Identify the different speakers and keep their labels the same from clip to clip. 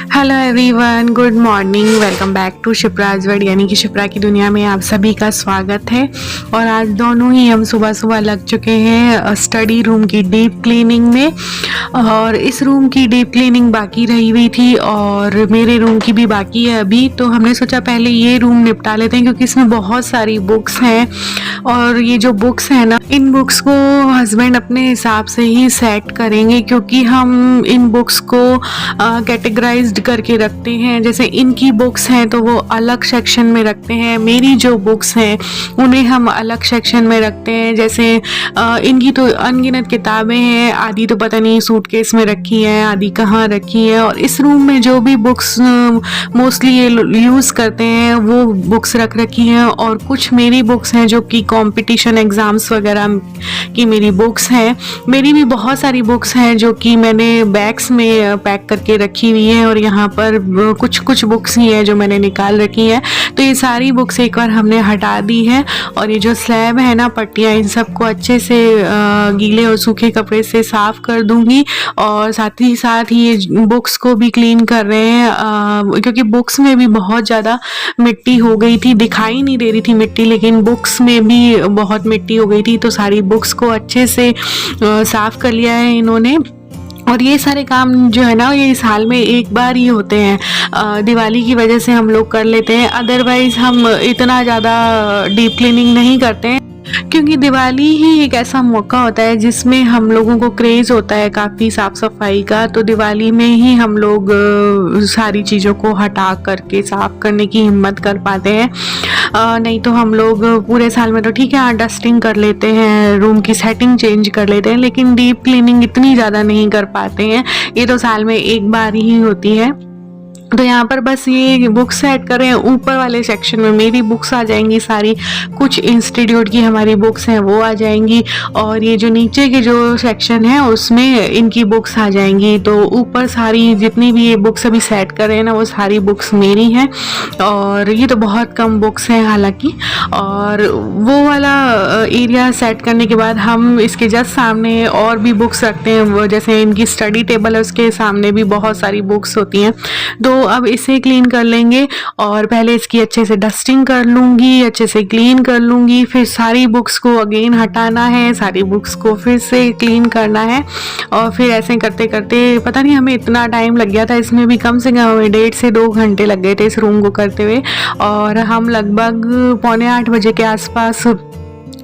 Speaker 1: Hello everyone, good morning. Welcome back to Shipra's world यानी कि शिप्रा की दुनिया में आप सभी का स्वागत है। और आज दोनों ही हम सुबह सुबह लग चुके हैं स्टडी रूम की डीप क्लीनिंग में। और इस रूम की डीप क्लीनिंग बाकी रही हुई थी और मेरे रूम की भी बाकी है अभी। तो हमने सोचा पहले ये रूम निपटा लेते हैं क्योंकि इसमें बहुत सारी बुक्स हैं। और ये जो बुक्स हैं ना, इन बुक्स को हस्बैंड अपने हिसाब से ही सेट करेंगे क्योंकि हम इन बुक्स को कैटेगराइज्ड करके रखते हैं। जैसे इनकी बुक्स हैं तो वो अलग सेक्शन में रखते हैं, मेरी जो बुक्स हैं उन्हें हम अलग सेक्शन में रखते हैं। जैसे इनकी तो अनगिनत किताबें हैं, आधी तो पता नहीं सूटकेस में रखी हैं, आधी कहाँ रखी है। और इस रूम में जो भी बुक्स मोस्टली ये यूज़ करते हैं वो बुक्स रख रखी हैं। और कुछ मेरी बुक्स हैं जो कि कंपटीशन एग्ज़ाम्स वगैरह की मेरी बुक्स हैं। मेरी भी बहुत सारी बुक्स हैं जो कि मैंने बैग्स में पैक करके रखी हुई है। और यहाँ पर कुछ बुक्स ही है जो मैंने निकाल रखी है। तो ये सारी बुक्स एक बार हमने हटा दी है। और ये जो स्लैब है ना, पट्टियाँ, इन सबको अच्छे से गीले और सूखे कपड़े से साफ़ कर दूंगी। और साथ ही ये बुक्स को भी क्लीन कर रहे हैं क्योंकि बुक्स में भी बहुत ज़्यादा मिट्टी हो गई थी, दिखाई नहीं दे रही थी मिट्टी, लेकिन बुक्स में भी बहुत मिट्टी हो गई थी। तो सारी बुक्स को अच्छे से साफ़ कर लिया है इन्होंने। और ये सारे काम जो है ना, ये साल में एक बार ही होते हैं। दिवाली की वजह से हम लोग कर लेते हैं, अदरवाइज़ हम इतना ज़्यादा डीप क्लीनिंग नहीं करते हैं क्योंकि दिवाली ही एक ऐसा मौका होता है जिसमें हम लोगों को क्रेज़ होता है काफ़ी साफ़ सफाई का। तो दिवाली में ही हम लोग सारी चीज़ों को हटा करके साफ़ करने की हिम्मत कर पाते हैं। नहीं तो हम लोग पूरे साल में तो ठीक है, डस्टिंग कर लेते हैं, रूम की सेटिंग चेंज कर लेते हैं, लेकिन डीप क्लीनिंग इतनी ज़्यादा नहीं कर पाते हैं। ये तो साल में एक बार ही होती है। तो यहाँ पर बस ये बुक्स सेट कर रहे हैं। ऊपर वाले सेक्शन में मेरी बुक्स आ जाएंगी सारी, कुछ इंस्टीट्यूट की हमारी बुक्स हैं वो आ जाएंगी। और ये जो नीचे के जो सेक्शन है उसमें इनकी बुक्स आ जाएंगी। तो ऊपर सारी जितनी भी ये बुक्स अभी सेट कर रहे हैं ना, वो सारी बुक्स मेरी हैं। और ये तो बहुत कम बुक्स हैं हालांकि। और वो वाला एरिया सेट करने के बाद हम इसके जस्ट सामने और भी बुक्स रखते हैं। वो जैसे इनकी स्टडी टेबल है, उसके सामने भी बहुत सारी बुक्स होती हैं। तो अब इसे क्लीन कर लेंगे और पहले इसकी अच्छे से डस्टिंग कर लूँगी, अच्छे से क्लीन कर लूँगी। फिर सारी बुक्स को अगेन हटाना है, सारी बुक्स को फिर से क्लीन करना है। और फिर ऐसे करते करते पता नहीं हमें इतना टाइम लग गया था, इसमें भी कम से कम हमें 1.5 से 2 घंटे लग गए थे इस रूम को करते हुए। और हम लगभग 7:45 बजे के आसपास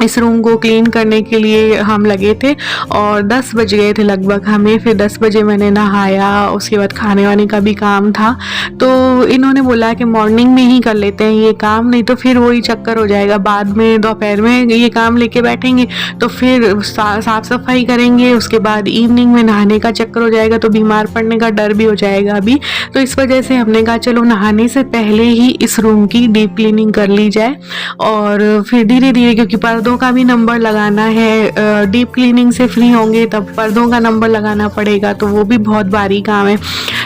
Speaker 1: इस रूम को क्लीन करने के लिए हम लगे थे और 10 बज गए थे लगभग हमें। फिर 10 बजे मैंने नहाया, उसके बाद खाने वाने का भी काम था। तो इन्होंने बोला कि मॉर्निंग में ही कर लेते हैं ये काम, नहीं तो फिर वही चक्कर हो जाएगा, बाद में दोपहर में ये काम लेके बैठेंगे तो फिर साफ़ सफाई करेंगे, उसके बाद इवनिंग में नहाने का चक्कर हो जाएगा, तो बीमार पड़ने का डर भी हो जाएगा अभी। तो इस वजह से हमने कहा चलो नहाने से पहले ही इस रूम की डीप क्लीनिंग कर ली जाए। और फिर धीरे धीरे, क्योंकि पर्दों का भी नंबर लगाना है, डीप क्लीनिंग से फ्री होंगे तब पर्दों का नंबर लगाना पड़ेगा, तो वो भी बहुत भारी काम है।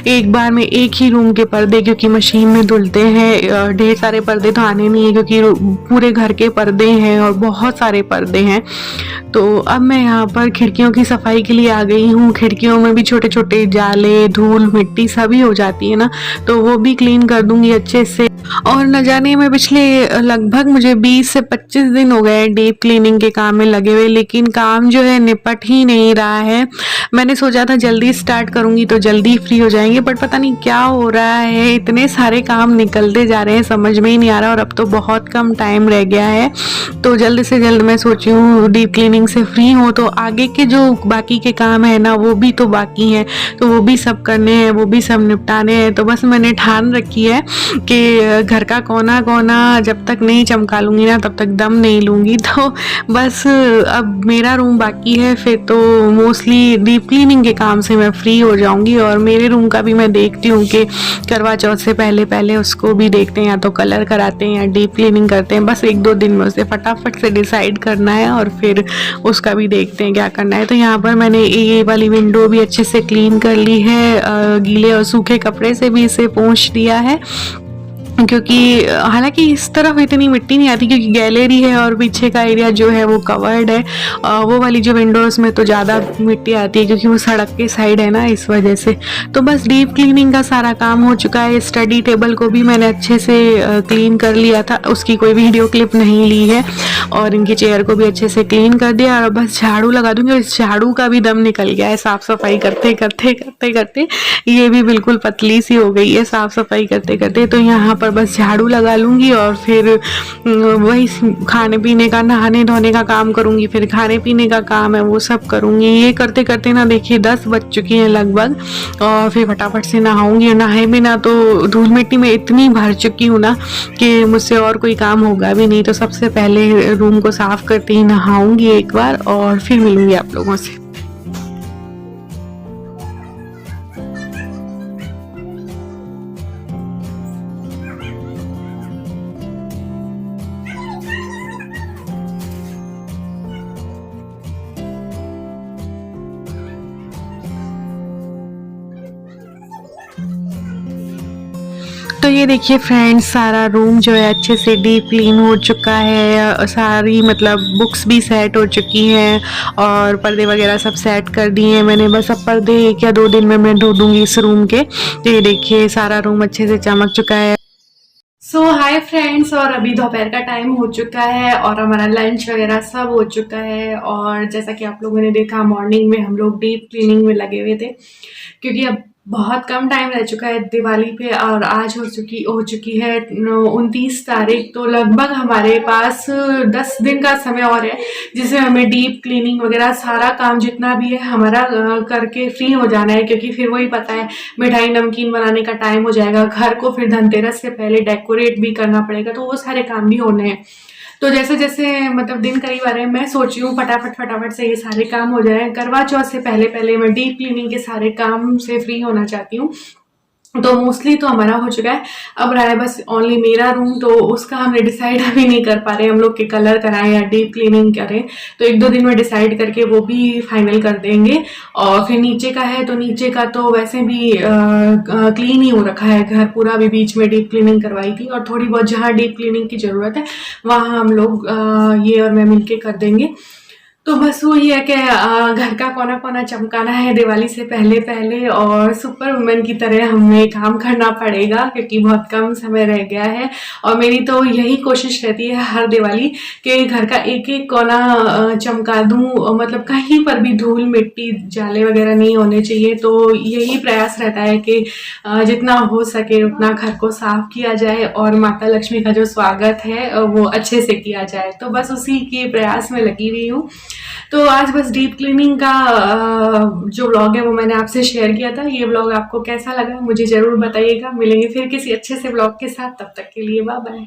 Speaker 1: एक बार में एक ही रूम के पर्दे क्योंकि मशीन में धुलते हैं, ढेर सारे पर्दे तो आने नहीं है क्योंकि पूरे घर के पर्दे हैं और बहुत सारे पर्दे हैं। तो अब मैं यहाँ पर खिड़कियों की सफाई के लिए आ गई हूँ। खिड़कियों में भी छोटे छोटे जाले, धूल, मिट्टी सभी हो जाती है ना, तो वो भी क्लीन कर दूंगी अच्छे से। और न जाने में पिछले लगभग मुझे 20 से 25 दिन हो गए डीप क्लीनिंग के काम में लगे हुए, लेकिन काम जो है निपट ही नहीं रहा है। मैंने सोचा था जल्दी स्टार्ट करूंगी तो जल्दी फ्री हो जाएंगे, बट पता नहीं क्या हो रहा है, इतने सारे काम निकलते जा रहे हैं, समझ में ही नहीं आ रहा। और अब तो बहुत कम टाइम रह गया है, तो जल्द से जल्द मैं सोची हूँ डीप क्लीनिंग से फ्री हूँ तो आगे के जो बाकी के काम है ना वो भी तो बाकी हैं, तो वो भी सब करने हैं, वो भी सब निपटाने हैं। तो बस मैंने ठान रखी है कि घर का कोना कोना जब तक नहीं चमका लूँगी ना तब तक दम नहीं लूँगी। तो बस अब मेरा रूम बाकी है, फिर तो मोस्टली डीप क्लीनिंग के काम से मैं फ्री हो जाऊँगी। और मेरे रूम का भी मैं देखती हूँ कि करवा चौथ से पहले पहले उसको भी देखते हैं, या तो कलर कराते हैं या डीप क्लीनिंग करते हैं। बस 1-2 दिन में उसे फटाफट से डिसाइड करना है और फिर उसका भी देखते हैं क्या करना है। तो यहाँ पर मैंने ये वाली विंडो भी अच्छे से क्लीन कर ली है, गीले और सूखे कपड़े से भी इसे पोंछ दिया है। क्योंकि हालांकि इस तरफ इतनी मिट्टी नहीं आती क्योंकि गैलरी है और पीछे का एरिया जो है वो कवर्ड है। वो वाली जो विंडोज़ में तो ज़्यादा मिट्टी आती है क्योंकि वो सड़क के साइड है ना, इस वजह से। तो बस डीप क्लीनिंग का सारा काम हो चुका है। स्टडी टेबल को भी मैंने अच्छे से क्लीन कर लिया था, उसकी कोई वीडियो क्लिप नहीं ली है। और इनकी चेयर को भी अच्छे से क्लीन कर दिया और बस झाड़ू लगा दूंगी। और इस झाड़ू का भी दम निकल गया है साफ़ सफाई करते करते करते करते। ये भी बिल्कुल पतली सी हो गई है साफ़ सफाई करते करते। तो यहाँ पर बस झाड़ू लगा लूँगी और फिर वही खाने पीने का, नहाने धोने का काम करूँगी, फिर खाने पीने का काम है वो सब करूँगी। ये करते करते ना देखिए 10 बज चुकी हैं लगभग। और फिर फटाफट से नहाऊँगी। नहाए बिना तो धूल मिट्टी में इतनी भर चुकी हूँ ना कि मुझसे और कोई काम होगा भी नहीं। तो सबसे पहले रूम को साफ़ करते ही नहाऊँगी एक बार और फिर मिलूँगी आप लोगों से। तो ये देखिए फ्रेंड्स, सारा रूम जो है अच्छे से डीप क्लीन हो चुका है। सारी मतलब बुक्स भी सेट हो चुकी हैं और पर्दे वगैरह सब सेट कर दिए हैं मैंने। बस अब पर्दे 1 या 2 दिन में मैं धो दूंगी इस रूम के। तो ये देखिए सारा रूम अच्छे से चमक चुका है। सो हाय फ्रेंड्स, और अभी दोपहर का टाइम हो चुका है और हमारा लंच वगैरह सब हो चुका है। और जैसा कि आप लोगों ने देखा, मॉर्निंग में हम लोग डीप क्लीनिंग में लगे हुए थे क्योंकि अब बहुत कम टाइम रह चुका है दिवाली पे। और आज हो चुकी है 29 तारीख। तो लगभग हमारे पास 10 दिन का समय और है जिसमें हमें डीप क्लीनिंग वगैरह सारा काम जितना भी है हमारा करके फ्री हो जाना है। क्योंकि फिर वही पता है, मिठाई नमकीन बनाने का टाइम हो जाएगा, घर को फिर धनतेरस से पहले डेकोरेट भी करना पड़ेगा, तो वो सारे काम भी होने हैं। तो जैसे जैसे मतलब दिन करीब आ रहे हैं, मैं सोच रही हूँ फटाफट फटाफट से ये सारे काम हो जाए। करवा चौथ से पहले पहले मैं डीप क्लीनिंग के सारे काम से फ्री होना चाहती हूँ। तो मोस्टली तो हमारा हो चुका है। अब रहा है बस ओनली मेरा रूम। तो उसका हमने डिसाइड अभी नहीं कर पा रहे हम लोग कि कलर कराएं या डीप क्लीनिंग करें। तो 1-2 दिन में डिसाइड करके वो भी फाइनल कर देंगे। और फिर नीचे का है तो नीचे का तो वैसे भी क्लीन ही हो रखा है घर पूरा। अभी बीच में डीप क्लीनिंग करवाई थी और थोड़ी बहुत जहाँ डीप क्लीनिंग की ज़रूरत है वहाँ हम लोग ये और मैं मिलके कर देंगे। तो बस वही है कि घर का कोना कोना चमकाना है दिवाली से पहले पहले। और सुपर वुमेन की तरह हमें काम करना पड़ेगा क्योंकि बहुत कम समय रह गया है। और मेरी तो यही कोशिश रहती है हर दिवाली कि घर का एक एक कोना चमका दूं। मतलब कहीं पर भी धूल मिट्टी जाले वगैरह नहीं होने चाहिए। तो यही प्रयास रहता है कि जितना हो सके उतना घर को साफ किया जाए और माता लक्ष्मी का जो स्वागत है वो अच्छे से किया जाए। तो बस उसी के प्रयास में लगी हुई हूँ। तो आज बस डीप क्लीनिंग का जो व्लॉग है वो मैंने आपसे शेयर किया था। ये व्लॉग आपको कैसा लगा मुझे ज़रूर बताइएगा। मिलेंगे फिर किसी अच्छे से व्लॉग के साथ, तब तक के लिए बाय बाय।